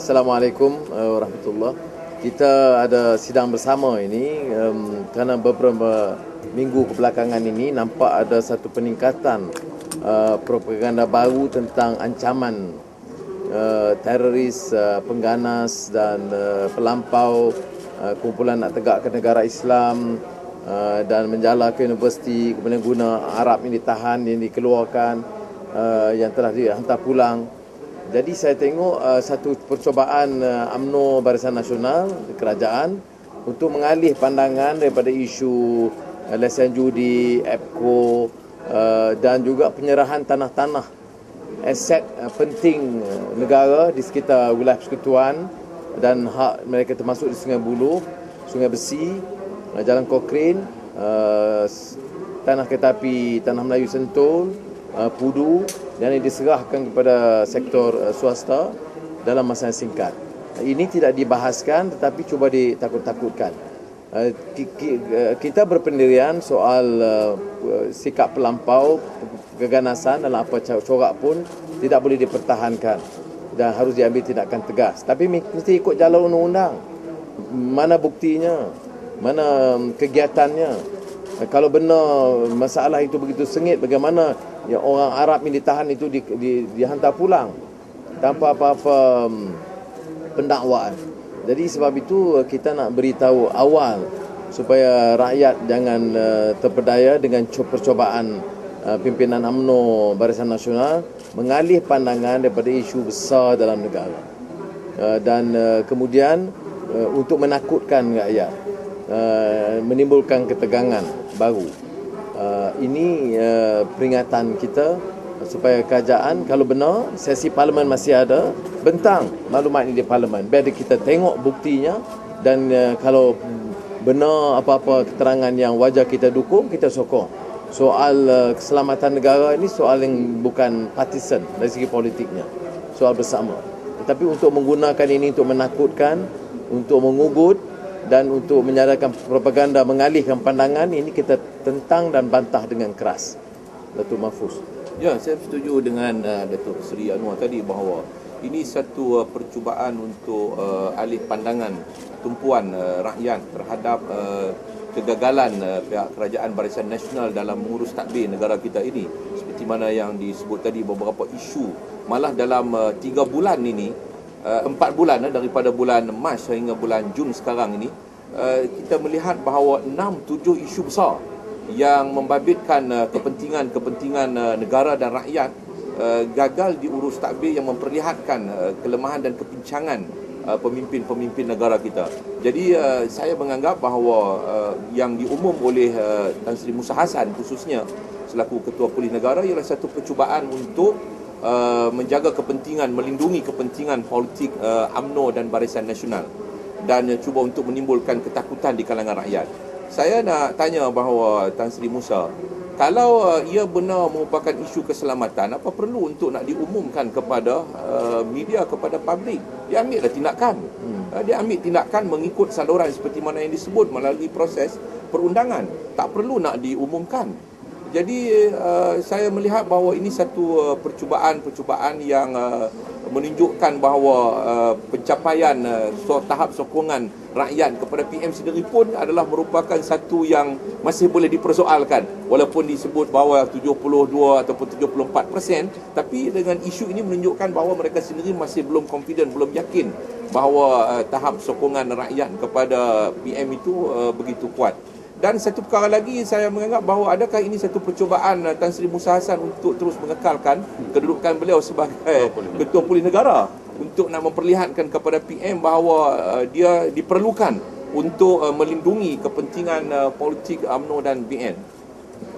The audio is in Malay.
Assalamualaikum warahmatullahi. Kita ada sidang bersama ini kerana beberapa minggu kebelakangan ini nampak ada satu peningkatan propaganda baru tentang ancaman teroris, pengganas dan pelampau kumpulan nak tegakkan negara Islam dan menjala ke universiti, kemudian guna Arab yang ditahan, yang dikeluarkan, yang telah dihantar pulang. Jadi saya tengok satu percubaan UMNO Barisan Nasional Kerajaan untuk mengalih pandangan daripada isu lesen judi, EPCO dan juga penyerahan tanah-tanah aset penting negara di sekitar wilayah persekutuan dan hak mereka termasuk di Sungai Buloh, Sungai Besi, Jalan Kokrin, tanah kereta api Tanah Melayu Sentul, Pudu, yang diserahkan kepada sektor swasta dalam masa yang singkat. Ini tidak dibahaskan tetapi cuba ditakut-takutkan. Kita berpendirian soal sikap pelampau, keganasan dalam apa corak pun tidak boleh dipertahankan dan harus diambil tindakan tegas. Tapi mesti ikut jalan undang-undang. Mana buktinya? Mana kegiatannya? Kalau benar masalah itu begitu sengit, bagaimana ya orang Arab yang ditahan itu dihantar pulang tanpa apa-apa pendakwaan. Jadi sebab itu kita nak beritahu awal supaya rakyat jangan terpedaya dengan percobaan pimpinan UMNO Barisan Nasional mengalih pandangan daripada isu besar dalam negara dan kemudian untuk menakutkan rakyat, menimbulkan ketegangan baru. Ini peringatan kita supaya kerajaan, kalau benar sesi parlimen masih ada, bentang maklumat ini di parlimen biar kita tengok buktinya dan kalau benar apa-apa keterangan yang wajar kita dukung, kita sokong. Soal keselamatan negara ini soal yang bukan partisan dari segi politiknya, soal bersama. Tetapi untuk menggunakan ini untuk menakutkan, untuk mengugut dan untuk menyadarkan propaganda mengalihkan pandangan, ini kita tentang dan bantah dengan keras. Datuk Mahfuz. Ya, saya setuju dengan Datuk Seri Anwar tadi bahawa ini satu percubaan untuk alih pandangan tumpuan rakyat terhadap kegagalan pihak Kerajaan Barisan Nasional dalam mengurus tadbir negara kita ini. Seperti mana yang disebut tadi, beberapa isu malah dalam 3 bulan ini, 4 bulan daripada bulan Mac hingga bulan Jun sekarang ini, kita melihat bahawa 6-7 isu besar yang membabitkan kepentingan negara dan rakyat gagal diurus tadbir, yang memperlihatkan kelemahan dan kepincangan pemimpin-pemimpin negara kita. Jadi saya menganggap bahawa yang diumum oleh Tan Sri Musa Hassan khususnya selaku Ketua Polis Negara ialah satu percubaan untuk menjaga kepentingan, melindungi kepentingan politik UMNO dan Barisan Nasional dan cuba untuk menimbulkan ketakutan di kalangan rakyat. Saya nak tanya bahawa Tan Sri Musa, kalau ia benar merupakan isu keselamatan, apa perlu untuk nak diumumkan kepada media, kepada publik? Dia ambillah tindakan. Dia ambil tindakan mengikut saluran seperti mana yang disebut melalui proses perundangan. Tak perlu nak diumumkan. Jadi saya melihat bahawa ini satu percubaan yang menunjukkan bahawa pencapaian tahap sokongan rakyat kepada PM sendiri pun adalah merupakan satu yang masih boleh dipersoalkan, walaupun disebut bahawa 72 ataupun 74%, tapi dengan isu ini menunjukkan bahawa mereka sendiri masih belum confident, belum yakin bahawa tahap sokongan rakyat kepada PM itu begitu kuat. Dan satu perkara lagi, saya menganggap bahawa adakah ini satu percubaan Tan Sri Musa Hassan untuk terus mengekalkan kedudukan beliau sebagai Ketua Polis Negara, untuk nak memperlihatkan kepada PM bahawa dia diperlukan untuk melindungi kepentingan politik UMNO dan BN.